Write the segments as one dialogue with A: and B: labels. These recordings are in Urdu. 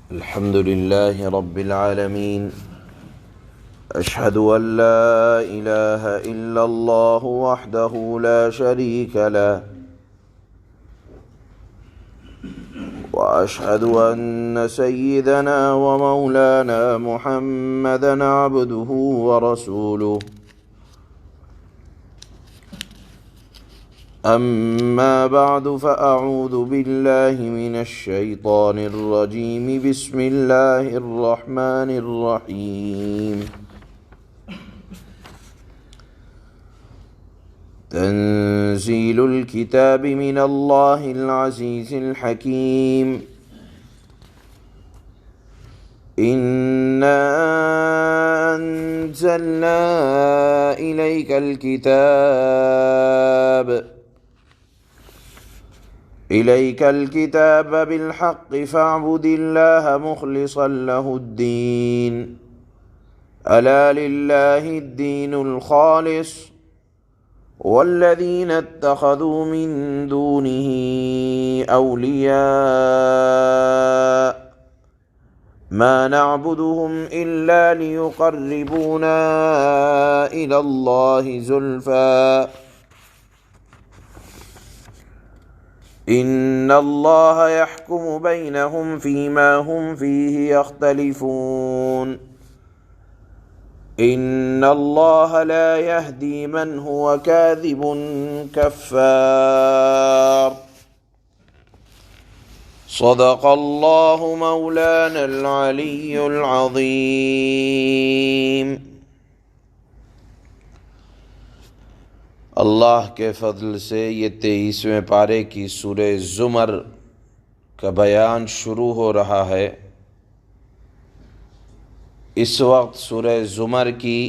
A: الحمد لله رب العالمين أشهد أن لا إله إلا الله وحده لا شريك له وأشهد أن سيدنا ومولانا محمدًا عبده ورسوله أما بعد فأعوذ بالله من الشيطان الرجيم بسم الله الرحمن الرحيم تنزيل الكتاب من الله العزيز الحكيم إنا أنزلنا إليك الكتاب بالحق فاعبد الله مخلصا له الدين ألا لله الدين الخالص والذين اتخذوا من دونه أولياء ما نعبدهم إلا ليقربونا إلى الله زلفى إن الله يحكم بينهم فيما هم فيه يختلفون إن الله لا يهدي من هو كاذب كفار صدق الله مولانا العلي العظيم۔ اللہ کے فضل سے یہ 23ویں پارے کی سورہ زمر کا بیان شروع ہو رہا ہے۔ اس وقت سورہ زمر کی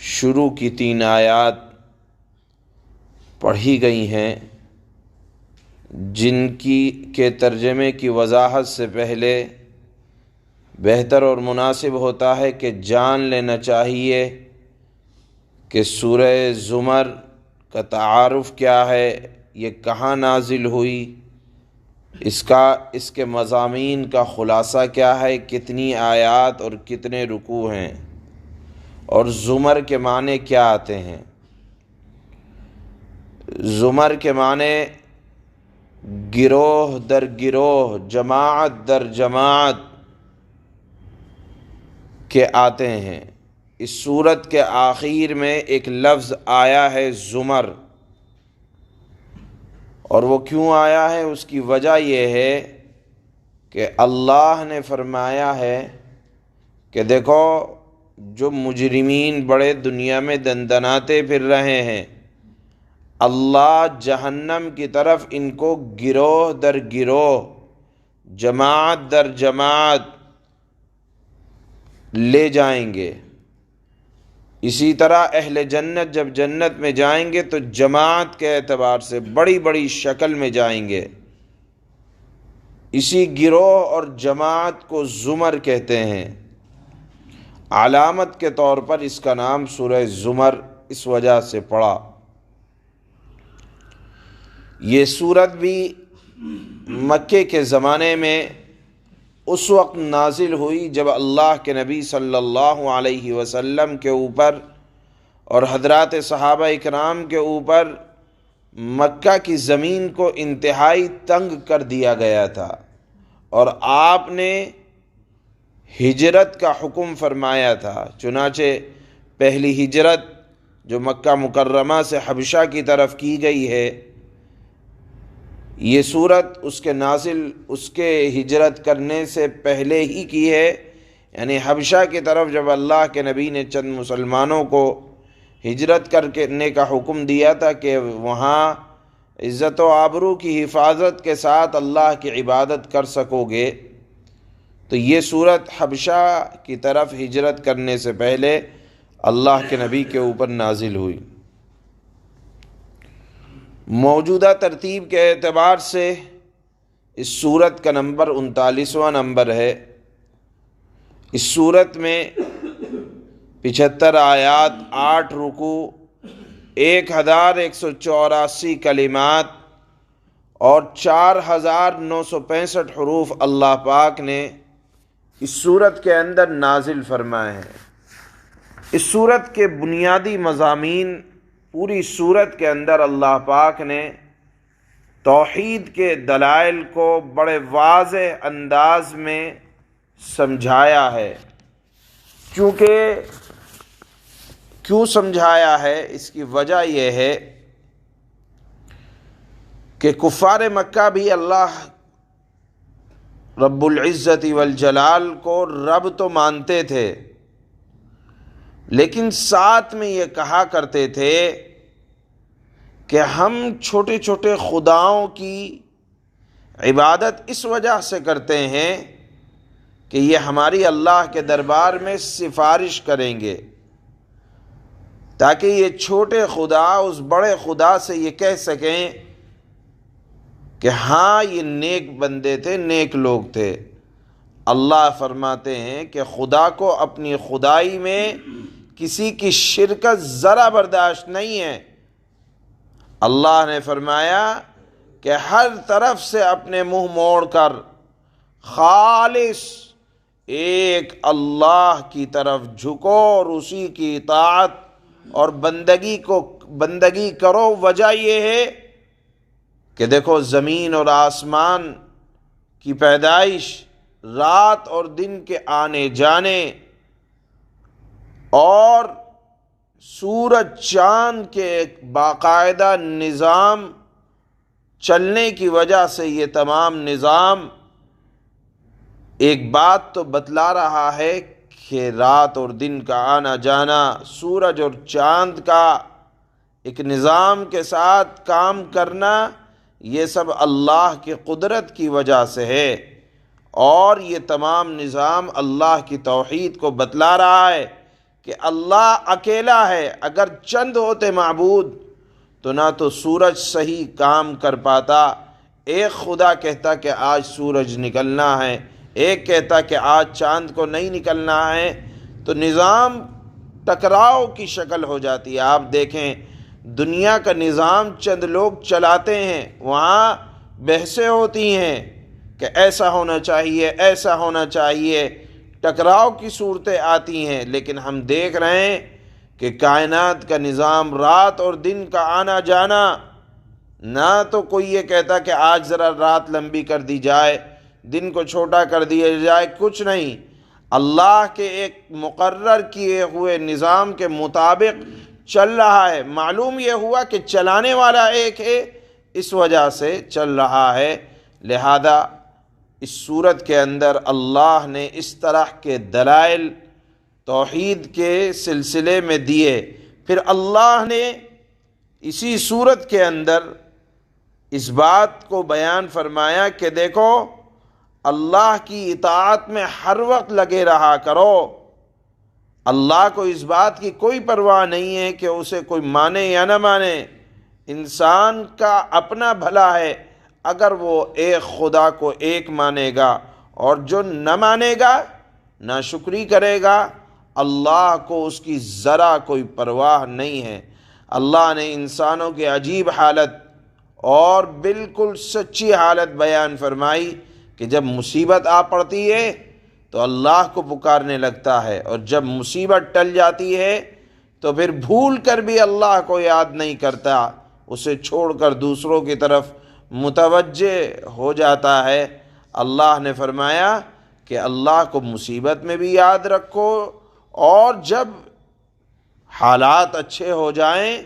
A: شروع کی 3 آیات پڑھی گئی ہیں، جن کے ترجمے کی وضاحت سے پہلے بہتر اور مناسب ہوتا ہے کہ جان لینا چاہیے کہ سورہ زمر کا تعارف کیا ہے، یہ کہاں نازل ہوئی، اس کے مضامین کا خلاصہ کیا ہے، کتنی آیات اور کتنے رکوع ہیں، اور زمر کے معنی کیا آتے ہیں۔ زمر کے معنی گروہ در گروہ، جماعت در جماعت کے آتے ہیں۔ اس سورت کے آخر میں ایک لفظ آیا ہے زمر، اور وہ کیوں آیا ہے، اس کی وجہ یہ ہے کہ اللہ نے فرمایا ہے کہ دیکھو جو مجرمین بڑے دنیا میں دندناتے پھر رہے ہیں، اللہ جہنم کی طرف ان کو گروہ در گروہ، جماعت در جماعت لے جائیں گے۔ اسی طرح اہل جنت جب جنت میں جائیں گے تو جماعت کے اعتبار سے بڑی بڑی شکل میں جائیں گے۔ اسی گروہ اور جماعت کو زمر کہتے ہیں۔ علامت کے طور پر اس کا نام سورہ زمر اس وجہ سے پڑا۔ یہ سورت بھی مکے کے زمانے میں اس وقت نازل ہوئی جب اللہ کے نبی صلی اللہ علیہ وسلم کے اوپر اور حضرات صحابہ اکرام کے اوپر مکہ کی زمین کو انتہائی تنگ کر دیا گیا تھا، اور آپ نے ہجرت کا حکم فرمایا تھا۔ چنانچہ پہلی ہجرت جو مکہ مکرمہ سے حبشہ کی طرف کی گئی ہے، یہ صورت اس کے ہجرت کرنے سے پہلے ہی کی ہے، یعنی حبشہ کی طرف جب اللہ کے نبی نے چند مسلمانوں کو ہجرت کرنے کا حکم دیا تھا کہ وہاں عزت و آبرو کی حفاظت کے ساتھ اللہ کی عبادت کر سکو گے، تو یہ صورت حبشہ کی طرف ہجرت کرنے سے پہلے اللہ کے نبی کے اوپر نازل ہوئی۔ موجودہ ترتیب کے اعتبار سے اس سورت کا نمبر 39واں نمبر ہے۔ اس سورت میں 75 آیات، 8 رکوع، 1184 کلمات اور 4965 حروف اللہ پاک نے اس سورت کے اندر نازل فرمائے ہیں۔ اس سورت کے بنیادی مضامین، پوری سورت کے اندر اللہ پاک نے توحید کے دلائل کو بڑے واضح انداز میں سمجھایا ہے۔ کیوں سمجھایا ہے؟ اس کی وجہ یہ ہے کہ کفار مکہ بھی اللہ رب العزت والجلال کو رب تو مانتے تھے، لیکن ساتھ میں یہ کہا کرتے تھے کہ ہم چھوٹے چھوٹے خداؤں کی عبادت اس وجہ سے کرتے ہیں کہ یہ ہماری اللہ کے دربار میں سفارش کریں گے، تاکہ یہ چھوٹے خدا اس بڑے خدا سے یہ کہہ سکیں کہ ہاں یہ نیک بندے تھے، نیک لوگ تھے۔ اللہ فرماتے ہیں کہ خدا کو اپنی خدائی میں کسی کی شرکت ذرا برداشت نہیں ہے۔ اللہ نے فرمایا کہ ہر طرف سے اپنے منہ موڑ کر خالص ایک اللہ کی طرف جھکو اور اسی کی اطاعت اور بندگی کرو۔ وجہ یہ ہے کہ دیکھو زمین اور آسمان کی پیدائش، رات اور دن کے آنے جانے، اور سورج چاند کے ایک باقاعدہ نظام چلنے کی وجہ سے یہ تمام نظام ایک بات تو بتلا رہا ہے کہ رات اور دن کا آنا جانا، سورج اور چاند کا ایک نظام کے ساتھ کام کرنا، یہ سب اللہ کی قدرت کی وجہ سے ہے، اور یہ تمام نظام اللہ کی توحید کو بتلا رہا ہے کہ اللہ اکیلا ہے۔ اگر چند ہوتے معبود تو نہ تو سورج صحیح کام کر پاتا، ایک خدا کہتا کہ آج سورج نکلنا ہے، ایک کہتا کہ آج چاند کو نہیں نکلنا ہے، تو نظام ٹکراؤ کی شکل ہو جاتی ہے۔ آپ دیکھیں دنیا کا نظام چند لوگ چلاتے ہیں، وہاں بحثیں ہوتی ہیں کہ ایسا ہونا چاہیے، ایسا ہونا چاہیے، ٹکراؤ کی صورتیں آتی ہیں، لیکن ہم دیکھ رہے ہیں کہ کائنات کا نظام، رات اور دن کا آنا جانا، نہ تو کوئی یہ کہتا کہ آج ذرا رات لمبی کر دی جائے، دن کو چھوٹا کر دیا جائے، کچھ نہیں۔ اللہ کے ایک مقرر کیے ہوئے نظام کے مطابق چل رہا ہے۔ معلوم یہ ہوا کہ چلانے والا ایک ہے، اس وجہ سے چل رہا ہے۔ لہذا اس صورت کے اندر اللہ نے اس طرح کے دلائل توحید کے سلسلے میں دیے۔ پھر اللہ نے اسی صورت کے اندر اس بات کو بیان فرمایا کہ دیکھو اللہ کی اطاعت میں ہر وقت لگے رہا کرو۔ اللہ کو اس بات کی کوئی پرواہ نہیں ہے کہ اسے کوئی مانے یا نہ مانے، انسان کا اپنا بھلا ہے۔ اگر وہ ایک خدا کو ایک مانے گا اور جو نہ مانے گا، ناشکری کرے گا، اللہ کو اس کی ذرا کوئی پرواہ نہیں ہے۔ اللہ نے انسانوں کی عجیب حالت اور بالکل سچی حالت بیان فرمائی کہ جب مصیبت آ پڑتی ہے تو اللہ کو پکارنے لگتا ہے، اور جب مصیبت ٹل جاتی ہے تو پھر بھول کر بھی اللہ کو یاد نہیں کرتا، اسے چھوڑ کر دوسروں کی طرف متوجہ ہو جاتا ہے۔ اللہ نے فرمایا کہ اللہ کو مصیبت میں بھی یاد رکھو، اور جب حالات اچھے ہو جائیں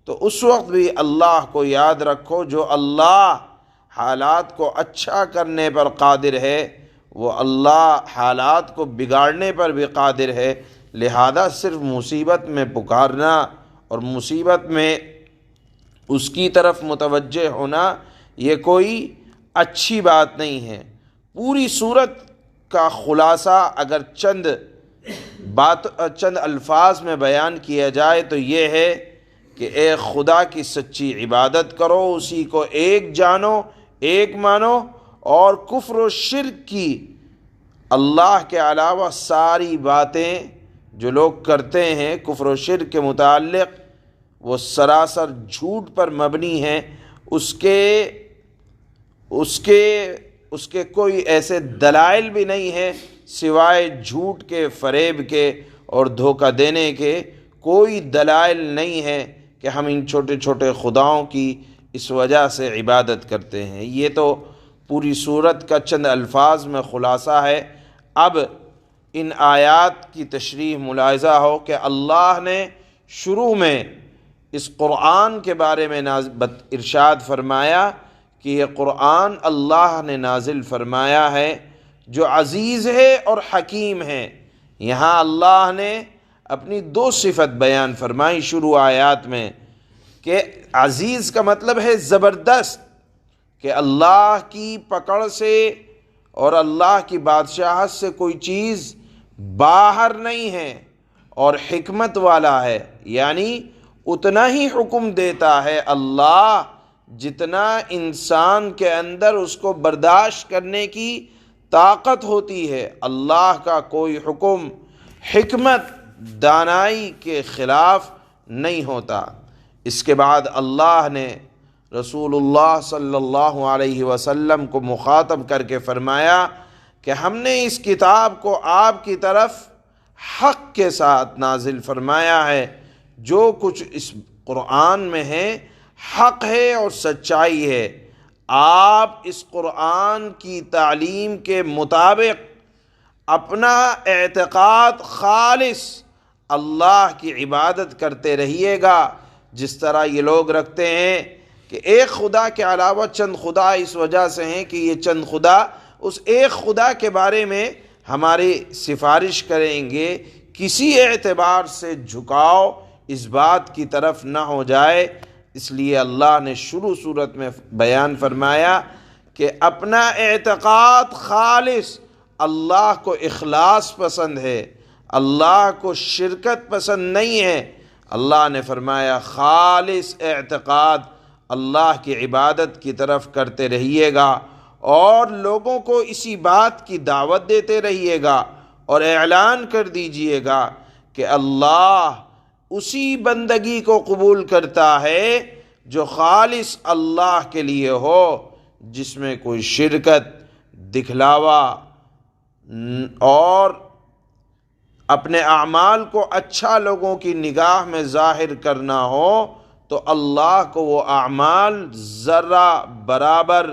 A: تو اس وقت بھی اللہ کو یاد رکھو۔ جو اللہ حالات کو اچھا کرنے پر قادر ہے، وہ اللہ حالات کو بگاڑنے پر بھی قادر ہے۔ لہذا صرف مصیبت میں پکارنا اور مصیبت میں اس کی طرف متوجہ ہونا یہ کوئی اچھی بات نہیں ہے۔ پوری صورت کا خلاصہ اگر چند الفاظ میں بیان کیا جائے تو یہ ہے کہ ایک خدا کی سچی عبادت کرو، اسی کو ایک جانو، ایک مانو، اور کفر و شرک کی اللہ کے علاوہ ساری باتیں جو لوگ کرتے ہیں کفر و شرک کے متعلق، وہ سراسر جھوٹ پر مبنی ہیں۔ اس کے اس کے کوئی ایسے دلائل بھی نہیں ہیں سوائے جھوٹ کے، فریب کے اور دھوکہ دینے کے۔ کوئی دلائل نہیں ہے کہ ہم ان چھوٹے چھوٹے خداؤں کی اس وجہ سے عبادت کرتے ہیں۔ یہ تو پوری سورت کا چند الفاظ میں خلاصہ ہے۔ اب ان آیات کی تشریح ملاحظہ ہو کہ اللہ نے شروع میں اس قرآن کے بارے میں ارشاد فرمایا کہ یہ قرآن اللہ نے نازل فرمایا ہے جو عزیز ہے اور حکیم ہے۔ یہاں اللہ نے اپنی دو صفت بیان فرمائی شروع آیات میں کہ عزیز کا مطلب ہے زبردست، کہ اللہ کی پکڑ سے اور اللہ کی بادشاہت سے کوئی چیز باہر نہیں ہے، اور حکمت والا ہے، یعنی اتنا ہی حکم دیتا ہے اللہ جتنا انسان کے اندر اس کو برداشت کرنے کی طاقت ہوتی ہے۔ اللہ کا کوئی حکم حکمت دانائی کے خلاف نہیں ہوتا۔ اس کے بعد اللہ نے رسول اللہ صلی اللہ علیہ وسلم کو مخاطب کر کے فرمایا کہ ہم نے اس کتاب کو آپ کی طرف حق کے ساتھ نازل فرمایا ہے، جو کچھ اس قرآن میں ہے حق ہے اور سچائی ہے۔ آپ اس قرآن کی تعلیم کے مطابق اپنا اعتقاد خالص اللہ کی عبادت کرتے رہیے گا، جس طرح یہ لوگ رکھتے ہیں کہ ایک خدا کے علاوہ چند خدا اس وجہ سے ہیں کہ یہ چند خدا اس ایک خدا کے بارے میں ہماری سفارش کریں گے۔ کسی اعتبار سے جھکاؤ اس بات کی طرف نہ ہو جائے، اس لیے اللہ نے شروع صورت میں بیان فرمایا کہ اپنا اعتقاد خالص، اللہ کو اخلاص پسند ہے، اللہ کو شرکت پسند نہیں ہے۔ اللہ نے فرمایا خالص اعتقاد اللہ کی عبادت کی طرف کرتے رہیے گا، اور لوگوں کو اسی بات کی دعوت دیتے رہیے گا اور اعلان کر دیجئے گا کہ اللہ اسی بندگی کو قبول کرتا ہے جو خالص اللہ کے لیے ہو، جس میں کوئی شرکت، دکھلاوا اور اپنے اعمال کو اچھا لوگوں کی نگاہ میں ظاہر کرنا ہو، تو اللہ کو وہ اعمال ذرہ برابر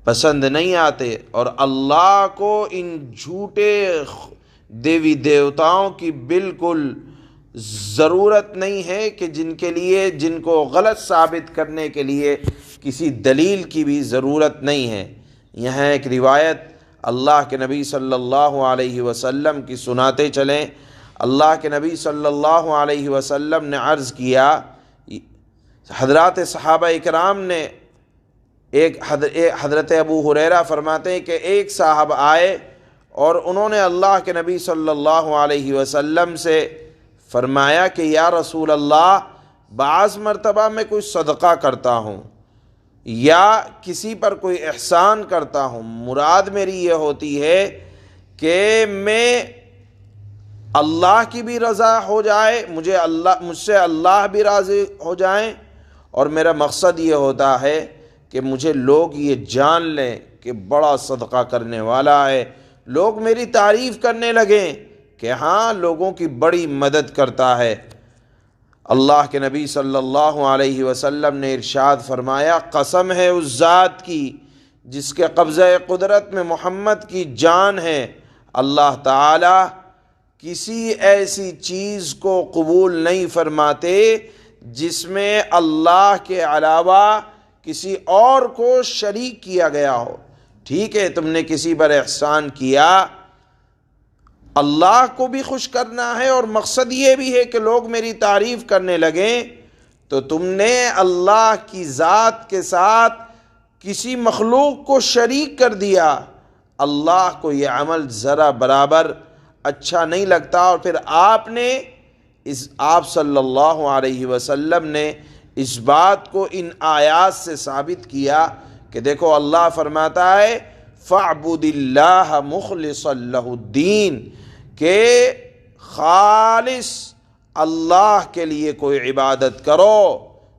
A: پسند نہیں آتے، اور اللہ کو ان جھوٹے دیوی دیوتاؤں کی بالکل ضرورت نہیں ہے کہ جن کو غلط ثابت کرنے کے لیے کسی دلیل کی بھی ضرورت نہیں ہے۔ یہاں ایک روایت اللہ کے نبی صلی اللہ علیہ وسلم کی سناتے چلیں۔ اللہ کے نبی صلی اللہ علیہ وسلم نے عرض کیا، حضرات صحابہ اکرام نے حضرت ابو ہریرہ فرماتے ہیں کہ ایک صاحب آئے اور انہوں نے اللہ کے نبی صلی اللہ علیہ وسلم سے فرمایا کہ یا رسول اللہ، بعض مرتبہ میں کوئی صدقہ کرتا ہوں یا کسی پر کوئی احسان کرتا ہوں، مراد میری یہ ہوتی ہے کہ میں اللہ کی بھی رضا ہو جائے، مجھ سے اللہ بھی راضی ہو جائیں، اور میرا مقصد یہ ہوتا ہے کہ مجھے لوگ یہ جان لیں کہ بڑا صدقہ کرنے والا ہے، لوگ میری تعریف کرنے لگیں کہ ہاں لوگوں کی بڑی مدد کرتا ہے۔ اللہ کے نبی صلی اللہ علیہ وسلم نے ارشاد فرمایا، قسم ہے اس ذات کی جس کے قبضہ قدرت میں محمد کی جان ہے، اللہ تعالی کسی ایسی چیز کو قبول نہیں فرماتے جس میں اللہ کے علاوہ کسی اور کو شریک کیا گیا ہو۔ ٹھیک ہے، تم نے کسی پر احسان کیا، اللہ کو بھی خوش کرنا ہے اور مقصد یہ بھی ہے کہ لوگ میری تعریف کرنے لگیں، تو تم نے اللہ کی ذات کے ساتھ کسی مخلوق کو شریک کر دیا، اللہ کو یہ عمل ذرا برابر اچھا نہیں لگتا۔ اور پھر آپ صلی اللہ علیہ وسلم نے اس بات کو ان آیات سے ثابت کیا کہ دیکھو اللہ فرماتا ہے فَاعْبُدِ اللَّهَ مُخْلِصًا لَهُ الدِّينَ، کہ خالص اللہ کے لیے کوئی عبادت کرو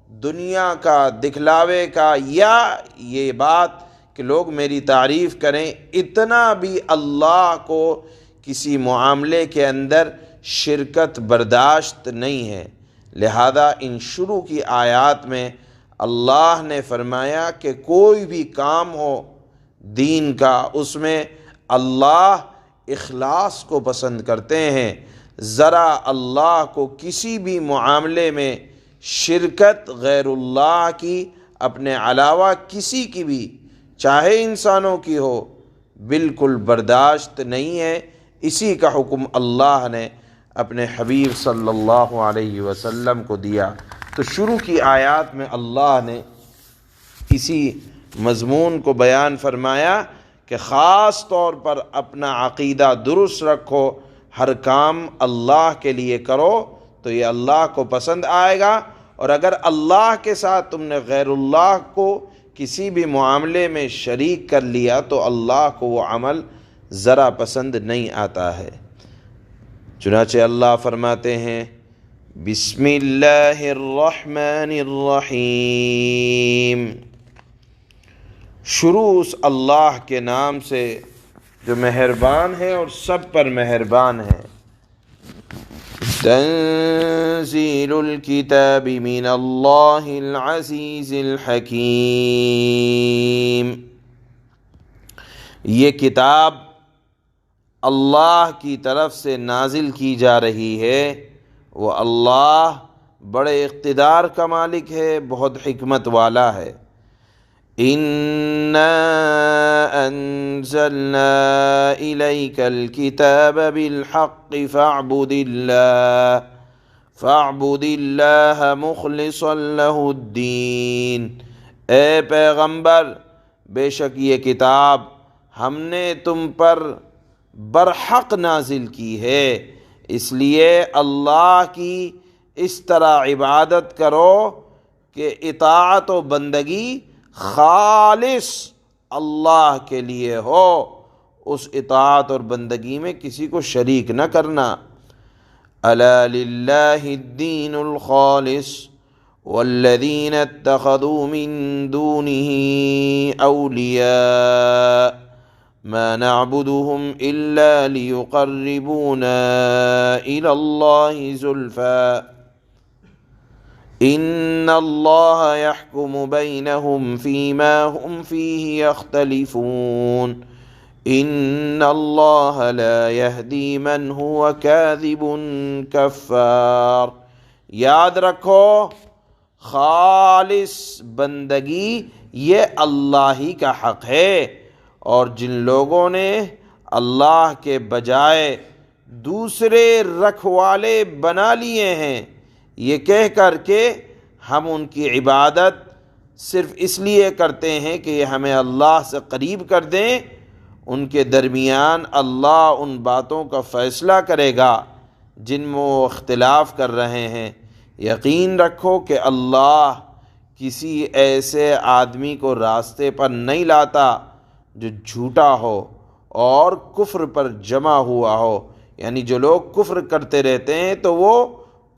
A: دنیا کا، دکھلاوے کا، یا یہ بات کہ لوگ میری تعریف کریں، اتنا بھی اللہ کو کسی معاملے کے اندر شرکت برداشت نہیں ہے۔ لہذا ان شروع کی آیات میں اللہ نے فرمایا کہ کوئی بھی کام ہو دین کا، اس میں اللہ اخلاص کو پسند کرتے ہیں۔ ذرا اللہ کو کسی بھی معاملے میں شرکت غیر اللہ کی، اپنے علاوہ کسی کی بھی، چاہے انسانوں کی ہو، بالکل برداشت نہیں ہے۔ اسی کا حکم اللہ نے اپنے حبیب صلی اللہ علیہ وسلم کو دیا۔ تو شروع کی آیات میں اللہ نے اسی مضمون کو بیان فرمایا کہ خاص طور پر اپنا عقیدہ درست رکھو، ہر کام اللہ کے لیے کرو تو یہ اللہ کو پسند آئے گا، اور اگر اللہ کے ساتھ تم نے غیر اللہ کو کسی بھی معاملے میں شریک کر لیا تو اللہ کو وہ عمل ذرا پسند نہیں آتا ہے۔ چنانچہ اللہ فرماتے ہیں بسم اللہ الرحمن الرحیم، شروع اس اللہ کے نام سے جو مہربان ہے اور سب پر مہربان ہے۔ تنزیل الکتاب من اللہ العزیز الحکیم، یہ کتاب اللہ کی طرف سے نازل کی جا رہی ہے، وہ اللہ بڑے اقتدار کا مالک ہے، بہت حکمت والا ہے۔ اِنَّا أَنزَلْنَا إِلَيْكَ الْكِتَابَ بِالْحَقِّ فَاعْبُدِ اللَّهَ مُخْلِصًا لَهُ الدِّينَ، اے پیغمبر بے شک یہ کتاب ہم نے تم پر برحق نازل کی ہے، اس لیے اللہ کی اس طرح عبادت کرو کہ اطاعت و بندگی خالص اللہ کے لیے ہو، اس اطاعت اور بندگی میں کسی کو شریک نہ کرنا۔ الا للہ الدین الخالص والذین اتخذوا من دونه اولیاء ما نعبدهم الا ليقربونا الى الله زلفى ان اللہ یحکم بینہم فیما ہم فیہ یختلفون ان اللہ لا یہدی من ہوا کاذب کفار۔ یاد رکھو خالص بندگی یہ اللہ ہی کا حق ہے، اور جن لوگوں نے اللہ کے بجائے دوسرے رکھوالے بنا لیے ہیں، یہ کہہ کر کہ ہم ان کی عبادت صرف اس لیے کرتے ہیں کہ یہ ہمیں اللہ سے قریب کر دیں، ان کے درمیان اللہ ان باتوں کا فیصلہ کرے گا جن میں وہ اختلاف کر رہے ہیں۔ یقین رکھو کہ اللہ کسی ایسے آدمی کو راستے پر نہیں لاتا جو جھوٹا ہو اور کفر پر جمع ہوا ہو، یعنی جو لوگ کفر کرتے رہتے ہیں تو وہ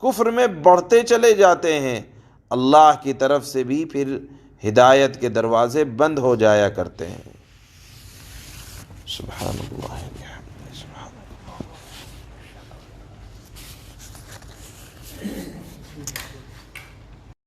A: کفر میں بڑھتے چلے جاتے ہیں، اللہ کی طرف سے بھی پھر ہدایت کے دروازے بند ہو جایا کرتے ہیں۔ سبحان اللہ۔